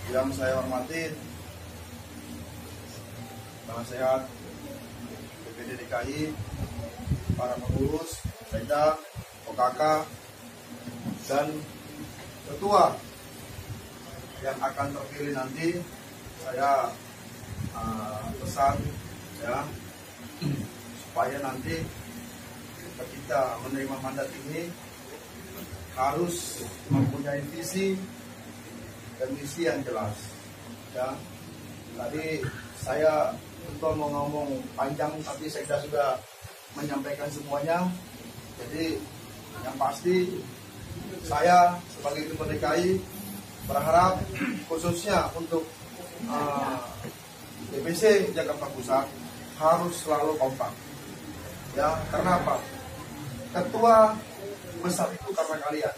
Yang saya hormati penasehat DPD DKI, para pengurus, sekda, OKK, dan ketua yang akan terpilih nanti. Saya pesan ya, supaya nanti ketika menerima mandat ini harus mempunyai visi dan misi yang jelas. Ya, tadi saya betul mau ngomong panjang, tapi sekda sudah menyampaikan semuanya. Jadi yang pasti saya sebagai Ketua DKI berharap khususnya untuk DPC Jakarta Pusat harus selalu kompak. Ya, karena apa? Ketua besar itu karena kalian,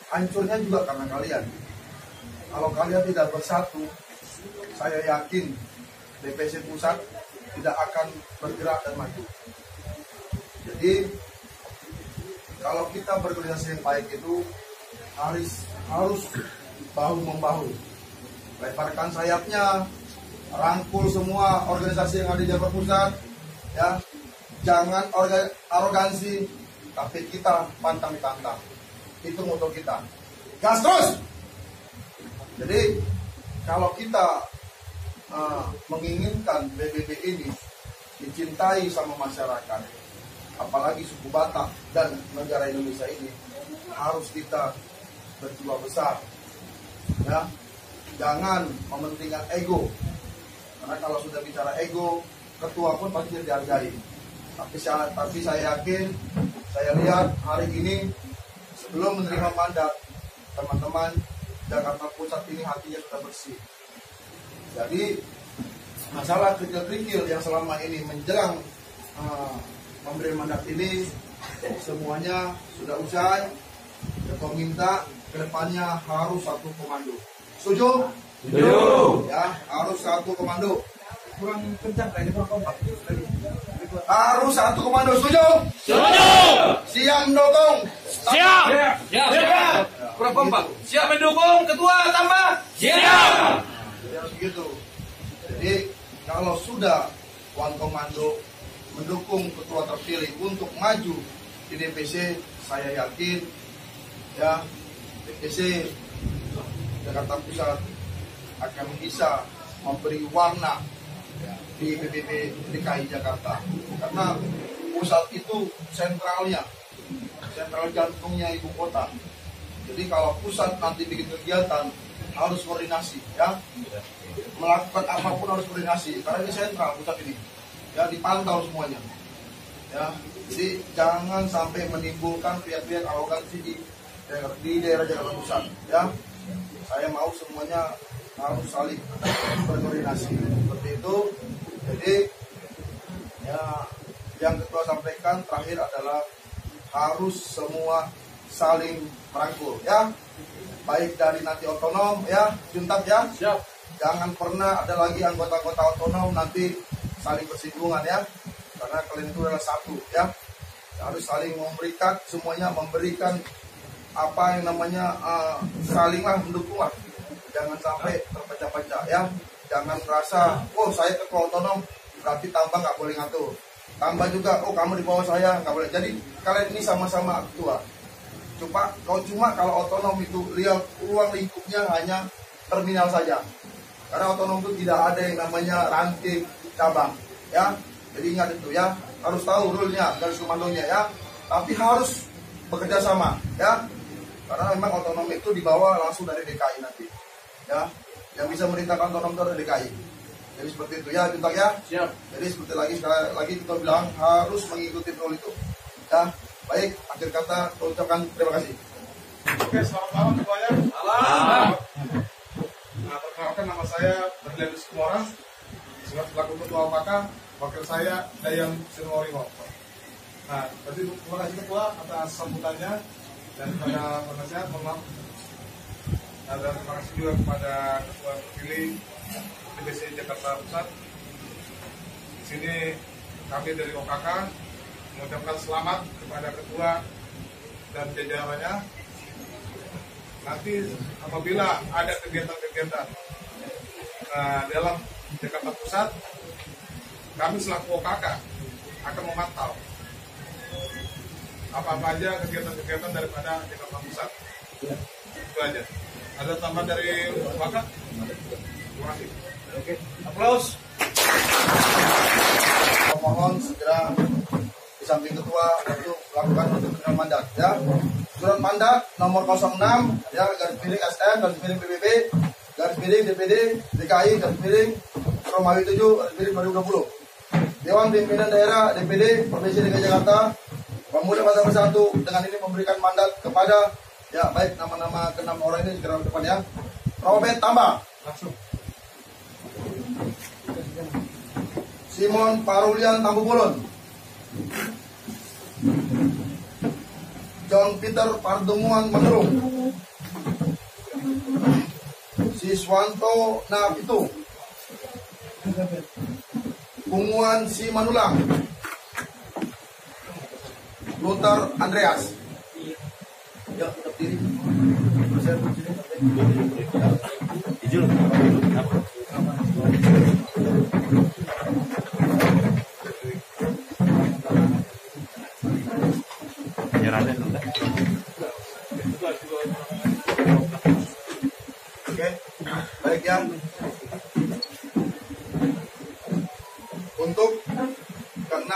hancurnya juga karena kalian. Kalau kalian tidak bersatu, saya yakin DPC Pusat tidak akan bergerak dan maju. Jadi kalau kita berkoordinasi yang baik itu harus bahu-membahu, lebarkan sayapnya, rangkul semua organisasi yang ada di Jakarta Pusat, ya. Jangan arogansi, tapi kita pantang ditantang. Itu moto kita. Gas terus. Jadi kalau kita menginginkan BBB ini dicintai sama masyarakat, apalagi suku Batak dan negara Indonesia ini, harus kita berjiwa besar. Ya, jangan mementingkan ego. Karena kalau sudah bicara ego, ketua pun pasti dihargai. Tapi saya yakin, saya lihat hari ini sebelum menerima mandat, teman-teman Jakarta Pusat ini hatinya sudah bersih. Jadi masalah kerikil-kerikil yang selama ini menjelang memberi mandat ini semuanya sudah usai. Ketua minta kedepannya harus satu komando. Setuju? Setuju. Ya, harus satu komando. Kurang kencang kayaknya, kurang kompak. Harus satu komando. Setuju? Setuju. Siap mendukung. Siap. Siap. Kurang kompak. Siap mendukung, ketua tambah. Siap. Jadi harus begitu. Jadi kalau sudah one komando mendukung ketua terpilih untuk maju di DPC, saya yakin ya DPC Jakarta Pusat akan bisa memberi warna di BBB DKI Jakarta, karena pusat itu sentral jantungnya ibu kota. Jadi kalau pusat nanti bikin kegiatan harus koordinasi, ya, melakukan apapun harus koordinasi, karena ini sentral pusat ini, ya, dipantau semuanya, ya. Jadi jangan sampai menimbulkan pihak-pihak arogansi di daerah Jakarta Pusat, ya. Saya mau semuanya harus saling berkoordinasi seperti itu. Jadi ya, yang ketua sampaikan terakhir adalah harus semua saling merangkul, ya, baik dari nanti otonom, ya, juntak, ya. Siap. Jangan pernah ada lagi anggota-anggota otonom nanti saling bersinggungan, ya, karena kalian itu adalah satu, ya. Harus saling memberikan, semuanya memberikan apa yang namanya salinglah mendukunglah. Jangan sampai terpecah-pecah, ya. Jangan merasa, oh saya ketua otonom berarti tambah nggak boleh ngatur. Tambah juga, oh kamu di bawah saya nggak boleh. Jadi kalian ini sama-sama ketua. Cuma kalau otonom itu lihat ruang lingkupnya hanya terminal saja. Karena otonom itu tidak ada yang namanya ranting cabang, ya. Jadi ingat itu, ya. Harus tahu rule-nya, garis komandonya, ya. Tapi harus bekerja sama, ya. Karena memang otonom itu dibawa langsung dari DKI nanti, ya. Yang bisa merintahkan otonom itu dari DKI. Jadi seperti itu, ya, Juntak, ya. Siap. Jadi seperti sekali lagi kita bilang harus mengikuti rule itu, ya. Baik, akhir kata saya ucapkan terima kasih. Oke, selamat malam semuanya. Salam. Nah, perkenalkan nama saya Berlian Kumora, selaku ketua OKK, wakil saya Dayan Sinuoringo. Nah, tadi terima kasih ketua atas sambutannya dan kepada penasehat, mohon maaf. Nah, dan terima kasih juga kepada ketua terpilih DPC Jakarta Pusat. Di sini kami dari OKK mengucapkan selamat kepada ketua dan jajarannya. nanti apabila ada kegiatan-kegiatan dalam Jakarta Pusat, kami selaku OKK akan memantau apa-apa aja kegiatan-kegiatan daripada Jakarta Pusat. Itu aja. Ada tambahan dari OKK? Terima kasih. Oke, aplaus. Mohon segera di samping ketua untuk melakukan penyerahan mandat ya. Surat mandat nomor 06 ya, garis miring SM, garis miring PBB, garis miring DPD DKI, garis miring Romawi 7, garis miring 2020. Dewan Pimpinan Daerah DPD Provinsi DKI Jakarta Pemuda Masa Bersatu dengan ini memberikan mandat kepada ya baik nama-nama ke-6 orang ini segera ke depan ya. Robert tambah Langsung. Simon Parulian Tambupulun, John Peter Pardumuan Manurung, Siswanto Napitu, Punguan Simanulang, Luther Andreas. Ya, berdiri. Oke, baik ya. Untuk ke-6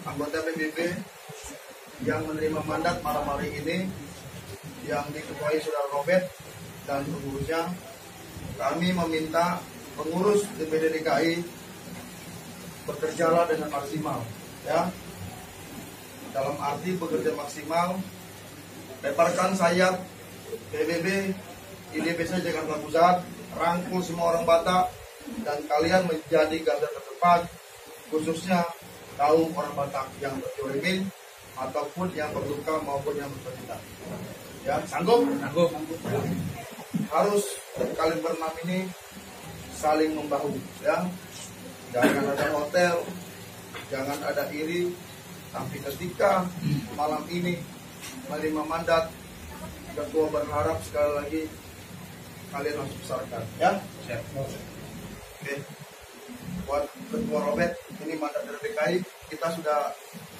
anggota PBB yang menerima mandat malam hari ini yang diketuai Saudara Robert dan pengurusnya, kami meminta pengurus DPD DKI bekerjalah dengan maksimal ya. Dalam arti bekerja maksimal, lebarkan sayap PBB di DPC Jakarta Pusat, rangkul semua orang Batak, dan kalian menjadi garda terdepan, khususnya kaum orang Batak yang berjolimin ataupun yang berluka maupun yang bercerita. Ya, sanggup? Sanggup. Harus kalian berenam ini saling membahu, ya. Jangan ada hotel, jangan ada iri. Tapi ketika malam ini menerima mandat, ketua berharap sekali lagi kalian harus besarkan, ya. Siap. Oke. Buat ketua Robert, ini mandat dari DKI, kita sudah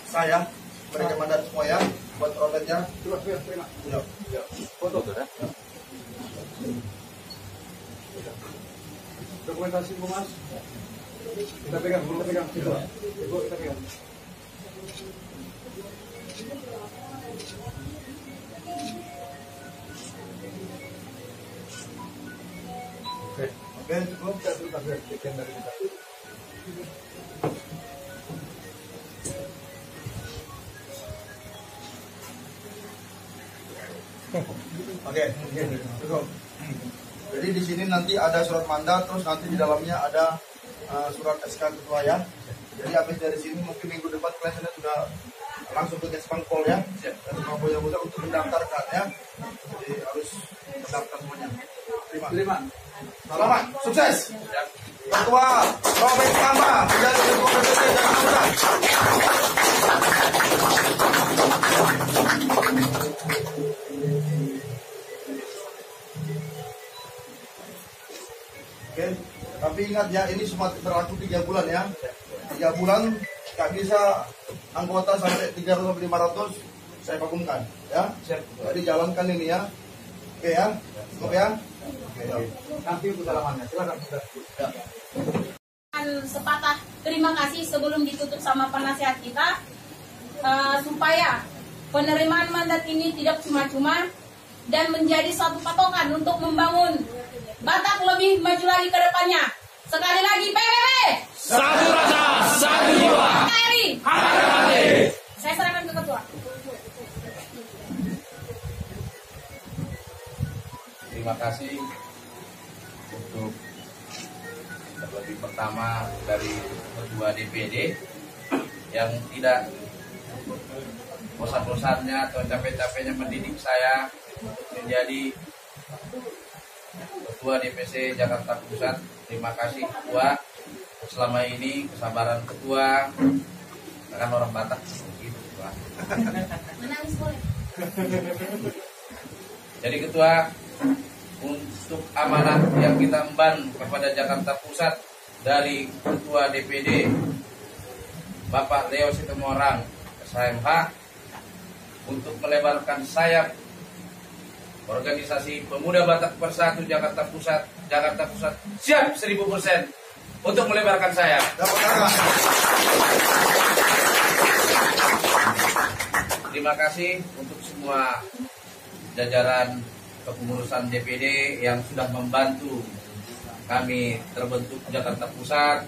saya berikan mandat semua ya. Buat Robertnya, Terima. ya. Foto tuh ya. Dokumentasi Bu Mas. Kita pegang. Situ. Ibu kita pegang. Oke, cukup. Sekian dari kita. Oke, cukup. Jadi di sini nanti ada surat mandat, terus nanti di dalamnya ada surat SK ketua ya. Jadi habis dari sini mungkin minggu depan kalian sudah langsung ke Kespankol ya. Dan Surabaya Pusat untuk mendaftarkan ya. Jadi harus mendaftar semuanya. Terima. Selamat, sukses. Ketua Robert Tamba menjadi ketua PPC Jakarta Pusat. Oke, tapi ingat ya, ini cuma berlaku 3 bulan ya. 3 bulan nggak bisa anggota sampai 300 sampai 500 saya vakumkan ya. Jadi jalankan ini ya. Oke ya, cukup ya. Nanti untuk dalamannya. Silakan. Ya. Sepatah terima kasih sebelum ditutup sama penasihat kita, supaya penerimaan mandat ini tidak cuma-cuma dan menjadi suatu patokan untuk membangun Batak lebih maju lagi ke depannya. Sekali lagi PBB, Satu rasa, satu jiwa. KRI. Harga mati. Saya serahkan ke ketua. Terima kasih untuk terlebih pertama dari ketua DPD yang tidak bosan-bosannya atau capek-capeknya mendidik saya menjadi ketua DPC Jakarta Pusat. Terima kasih ketua. Selama ini kesabaran ketua, kan orang Batak begitu. Menangis boleh. Jadi ketua, untuk amanah yang kita emban kepada Jakarta Pusat dari Ketua DPD Bapak Leo Situmorang SHMH untuk melebarkan sayap organisasi Pemuda Batak Bersatu Jakarta Pusat siap 1000% untuk melebarkan sayap. Terima kasih untuk semua jajaran kepengurusan DPD yang sudah membantu kami terbentuk Jakarta Pusat,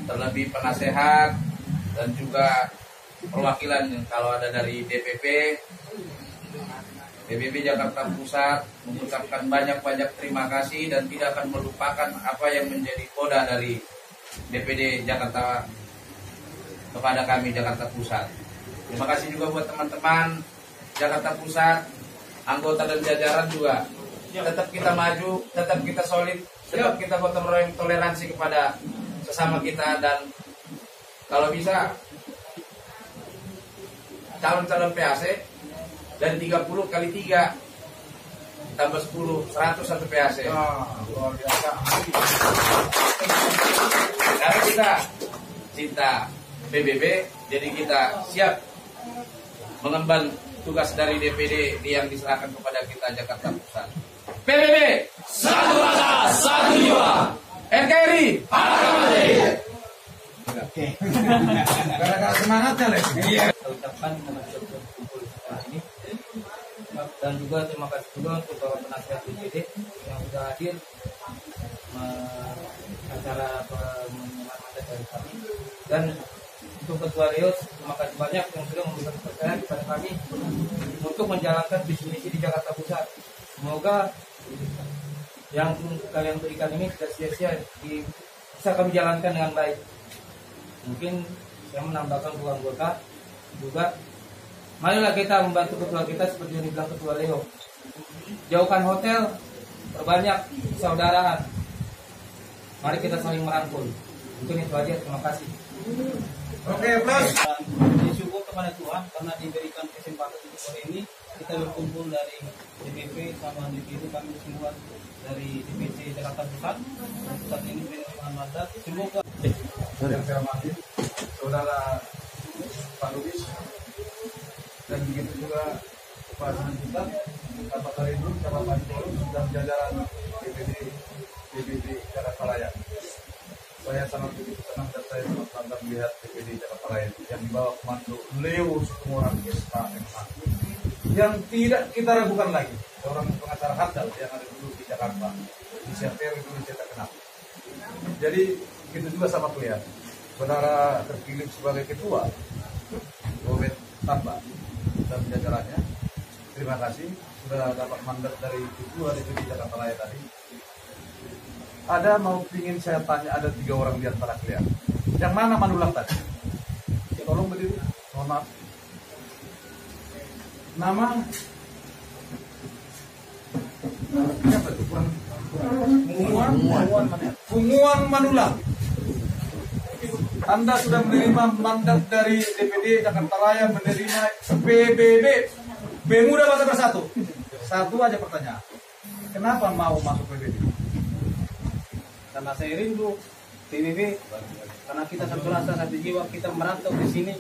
terlebih penasehat dan juga perwakilan yang kalau ada dari DPP Jakarta Pusat mengucapkan banyak-banyak terima kasih dan tidak akan melupakan apa yang menjadi koda dari DPD Jakarta kepada kami Jakarta Pusat. Terima kasih juga buat teman-teman Jakarta Pusat, anggota dan jajaran juga. Tetap kita maju, tetap kita solid, tetap kita gotong royong toleransi kepada sesama kita, dan kalau bisa calon-calon PAC dan 30 kali 3 tambah 10, 101 PAC. Luar biasa. Karena kita cinta PBB, jadi kita siap mengemban tugas dari DPD yang diserahkan kepada kita Jakarta Pusat. PBB Satu rasa, satu jiwa. NKRI Harga mati. Gara-gara semangatnya leh. Saya ucapkan mengucapkan kumpul sekarang ini, dan juga terima kasih juga untuk Bapak Penasihat DPD yang sudah hadir acara pengumuman mandat dari kami, dan untuk Ketua Leos terima kasih banyak yang sudah memberikan kepercayaan kepada kami untuk menjalankan visi misi di Jakarta Pusat. Semoga yang kalian berikan ini tidak sia-sia, bisa kami jalankan dengan baik. Mungkin saya menambahkan dua anggota juga. Marilah kita membantu ketua kita seperti yang dibilang Ketua Leo. Jauhkan hotel, perbanyak persaudaraan. Mari kita saling merangkul. Mungkin itu aja. Terima kasih. Oke, plus. Bersyukur kepada Tuhan karena diberikan kesempatan untuk hari ini kita berkumpul dari DPP sama DPD, kami semua dari DPC Jakarta Pusat. Saat ini penerimaan mandat. Semoga Yang saya hormati Saudara Pak Lubis, dan begitu juga Pak Sanjuta, Bapak Karibu, Bapak Pancoro, dan jajaran DPD Jakarta Raya. Saya sangat begitu senang dan saya sangat bangga melihat DPD Jakarta Raya yang dibawa komando Leo Situmorang SHMH, yang tidak kita ragukan lagi, seorang pengacara handal yang ada dulu di Jakarta, di CPR Indonesia tak kenal. Jadi begitu juga sama kalian, saudara terpilih sebagai ketua Robert Tambah dan jajarannya. Terima kasih sudah dapat mandat dari ketua DPD Jakarta Raya tadi. Ada mau ingin saya tanya, ada 3 orang di antara kalian. Yang mana Manulang tadi? Tolong berdiri, mohon maaf. Nama siapa itu? Punguan Manulang. Anda sudah menerima mandat dari DPD Jakarta Raya, menerima PBB, Pemuda Batak Bersatu. Satu aja pertanyaan, kenapa mau masuk PBB? karena saya rindu PBB, karena kita satu rasa satu jiwa, kita merantau di sini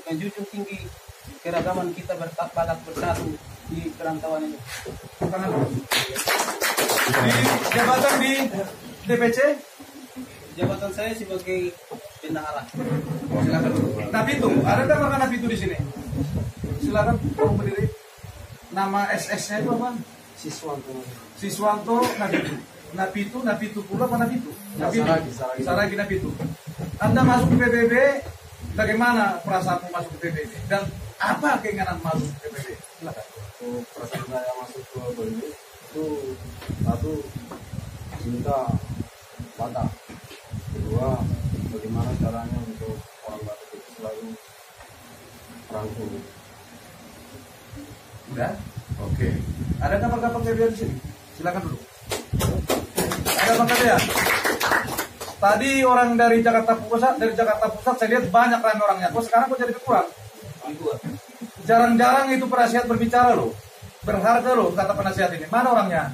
menjunjung tinggi keragaman kita Batak Bersatu di perantauan ini. Di jabatan di DPC, Jabatan saya sebagai bendahara. silakan. Napitu, ada nggak Napitu di sini? Silakan, tolong berdiri. Nama SS-nya itu apa? Siswanto Napitu. Napitu pula apa Napitu? Saragi Napitu. Anda masuk ke PBB, bagaimana perasaanmu masuk ke PBB? Dan apa keinginan masuk ke PBB? Silakan. Perasaan saya masuk ke PBB itu, satu, cinta Batak. Kedua, bagaimana caranya untuk orang Batak itu selalu rangkul. Udah? Oke. Ada kapal-kapal KBR di sini? Silakan dulu. Ada Bang KBR? Tadi orang dari Jakarta Pusat, saya lihat banyak ramai orangnya. Kok sekarang kok jadi berkurang? Jarang-jarang itu penasihat berbicara loh. berharga loh kata penasihat ini. Mana orangnya?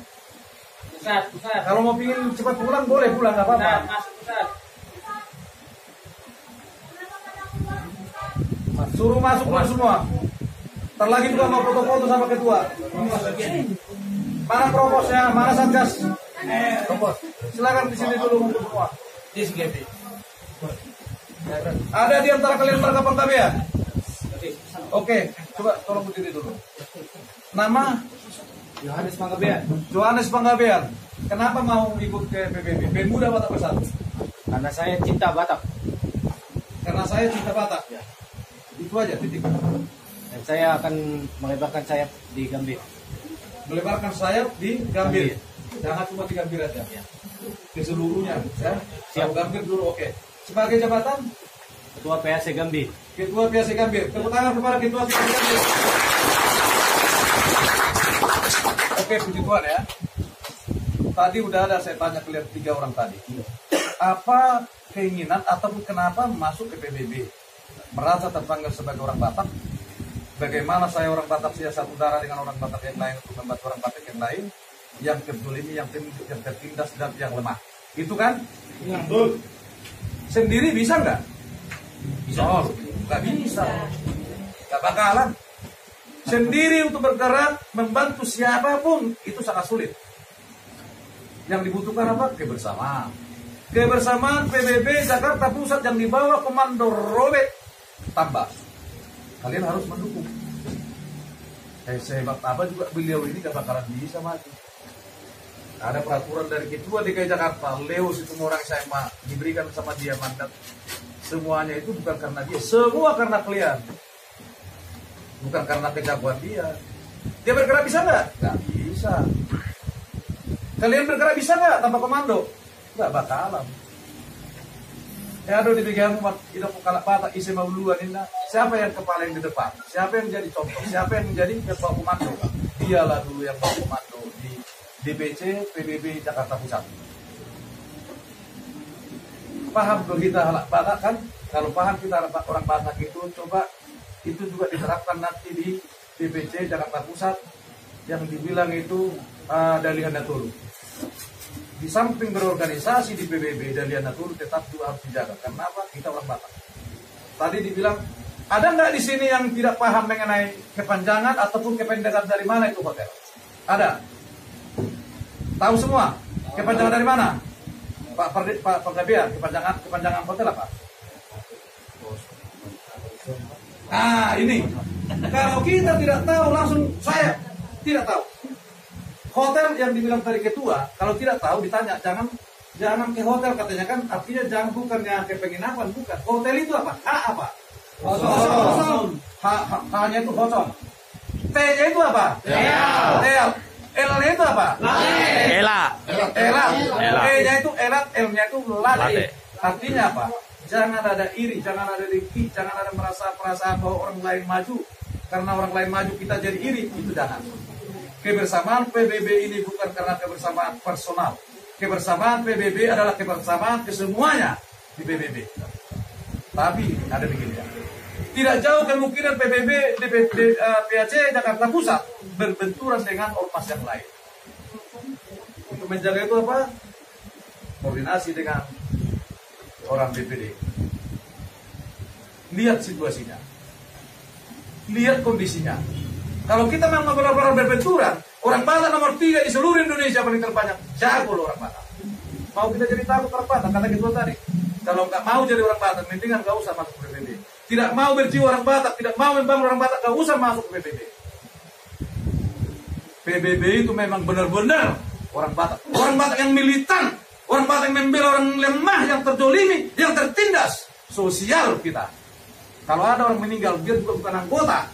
Pusat. Kalau mau pingin cepat pulang boleh pulang, nggak apa-apa. Masuk pusat. Suruh masuk semua. Ntar lagi juga mau foto-foto sama ketua. Mana proposnya? Mana satgas? Propos. Silakan di sini dulu untuk semua. Di SGB. Ada di antara kalian warga Pangkabean? Oke, coba tolong berdiri dulu. Nama? Yohanes Pangkabean. Yohanes Pangkabean. Kenapa mau ikut ke PBB? Pemuda Batak Bersatu. Karena saya cinta Batak. Karena saya cinta Batak. Ya. Itu aja, titik. Dan saya akan melebarkan sayap di Gambir. Melebarkan sayap di Gambir. Jangan cuma di Gambir aja. Ya. Keseluruhnya. Ya. Siap. Gambir dulu, oke. Sebagai jabatan? Ketua PAC Gambir. Ketua PAC Gambir. Tepuk tangan kepada Ketua PAC Gambir. Oke, puji Tuhan ya. Tadi udah ada saya tanya kalian 3 orang tadi. Apa keinginan ataupun kenapa masuk ke PBB? Merasa terpanggil sebagai orang Batak. Bagaimana saya orang Batak, saya satu darah dengan orang Batak yang lain untuk membantu orang Batak yang lain yang terzolimi, yang tertindas dan yang lemah. Itu kan? Ya. Sendiri bisa nggak? Bisa. Oh, nggak bisa. Nggak bakalan. Sendiri untuk bergerak membantu siapapun itu sangat sulit. Yang dibutuhkan apa? Kebersamaan. Kebersamaan PBB Jakarta Pusat yang dibawa Komando Robert tambah. Kalian harus mendukung. Sehebat apa juga beliau ini gak bakalan bisa maju. Ada peraturan dari Ketua DKI Jakarta, Leo Situmorang saya diberikan sama dia mandat. Semuanya itu bukan karena dia, semua karena kalian. Bukan karena kejagoan dia. Dia bergerak bisa nggak? Nggak bisa. Kalian bergerak bisa nggak tanpa komando? Nggak bakalan. Ya aduh di bagian umat kita kalak Batak isi mauluan ini. Siapa yang kepala yang di depan? Siapa yang menjadi contoh? Siapa yang menjadi ketua komando? Dialah dulu yang bawa komando di DPC PBB Jakarta Pusat. Paham tuh kita halak Batak kan? Kalau paham kita orang Batak itu coba itu juga diterapkan nanti di DPC Jakarta Pusat yang dibilang itu Dalihan Natulu. Di samping berorganisasi di PBB Dalihan Natulu tetap juga harus dijaga. Karena apa? Kita orang Batak. Tadi dibilang ada nggak di sini yang tidak paham mengenai kepanjangan ataupun kependekan dari mana itu hotel? Ada. Tahu semua? Kepanjangan dari mana? Pak Penggabian, kepanjangan hotel apa? Nah ini, kalau kita tidak tahu langsung saya tidak tahu. Hotel yang dibilang tadi ketua, kalau tidak tahu ditanya jangan ke hotel katanya kan artinya jangan bukannya ke penginapan bukan. Hotel itu apa? Apa? Hotel. H-nya itu hotel. T-nya itu apa? Tel. L-nya itu apa? Ela. E-nya itu elat, L-nya itu lade. Artinya apa? Jangan ada iri, jangan ada dengki, jangan ada perasaan bahwa orang lain maju. Karena orang lain maju kita jadi iri, itu jangan. Kebersamaan PBB ini bukan karena kebersamaan personal. Kebersamaan PBB adalah kebersamaan kesemuanya di PBB. Tapi ada begini ya. Tidak jauh kemungkinan PBB di PAC Jakarta Pusat berbenturan dengan ormas yang lain. Untuk menjaga itu apa? Koordinasi dengan orang DPD. Lihat situasinya. Lihat kondisinya. Kalau kita memang benar-benar berbenturan, orang Batak nomor 3 di seluruh Indonesia paling terbanyak. Jago loh orang Batak. Mau kita jadi takut orang Batak, kata ketua tadi. Kalau nggak mau jadi orang Batak, mendingan nggak usah masuk ke PBB. Tidak mau berjiwa orang Batak, tidak mau membangun orang Batak, nggak usah masuk ke PBB. PBB itu memang benar-benar orang Batak. Orang Batak yang militan, orang Batak yang membela orang lemah, yang terjolimi, yang tertindas. Sosial kita. Kalau ada orang meninggal, dia juga bukan anggota.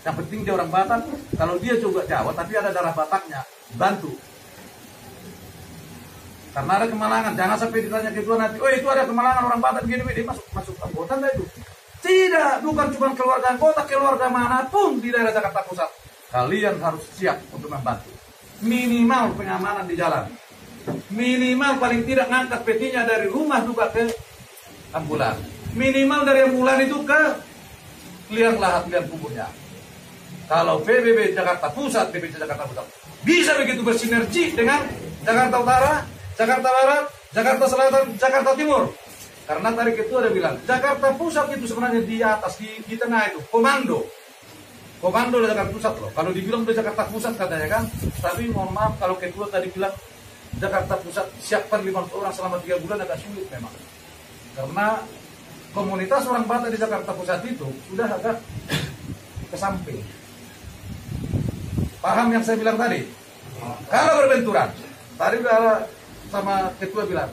Yang penting dia orang Batak. Kalau dia juga Jawa, tapi ada darah Bataknya, bantu. Karena ada kemalangan, jangan sampai ditanya ke Tuhan nanti, oh itu ada kemalangan orang Batak begini, dia masuk anggota enggak itu? Tidak, bukan cuma keluarga anggota, keluarga manapun di daerah Jakarta Pusat. Kalian harus siap untuk membantu. Minimal pengamanan di jalan. Minimal paling tidak ngangkat petinya dari rumah juga ke ambulan. Minimal dari ambulan itu ke liang lahat, liang kuburnya. Kalau PBB Jakarta Pusat, PBB Jakarta Pusat bisa begitu bersinergi dengan Jakarta Utara, Jakarta Barat, Jakarta Selatan, Jakarta Timur. Karena tadi ketua ada bilang, Jakarta Pusat itu sebenarnya di atas, di tengah itu, komando dari Jakarta Pusat loh. Kalau dibilang dari Jakarta Pusat katanya kan, tapi mohon maaf kalau ketua tadi bilang Jakarta Pusat siapkan 500 orang selama 3 bulan agak sulit memang. Karena komunitas orang Batak di Jakarta Pusat itu sudah agak ke samping. Paham yang saya bilang tadi? Kalau berbenturan, tadi sama ketua bilang,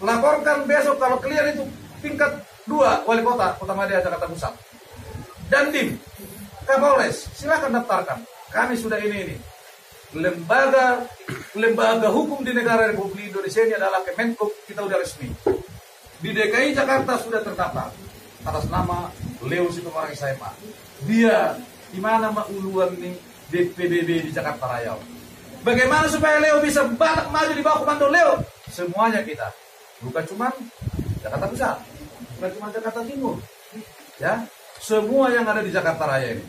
laporkan besok kalau kalian itu tingkat 2 wali kota, Kota Madya Jakarta Pusat. Dan Dim, Kapolres, silakan daftarkan. Kami sudah ini. Lembaga hukum di negara Republik Indonesia ini adalah Kemenkop, kita sudah resmi. Di DKI Jakarta sudah terdaftar atas nama Leo Situmorang SMA. Dia di mana uluan nih DPDB di Jakarta Raya. Bagaimana supaya Leo bisa maju di bawah komando Leo? Semuanya kita, bukan cuma Jakarta Pusat, bukan cuma Jakarta Timur, ya, semua yang ada di Jakarta Raya ini.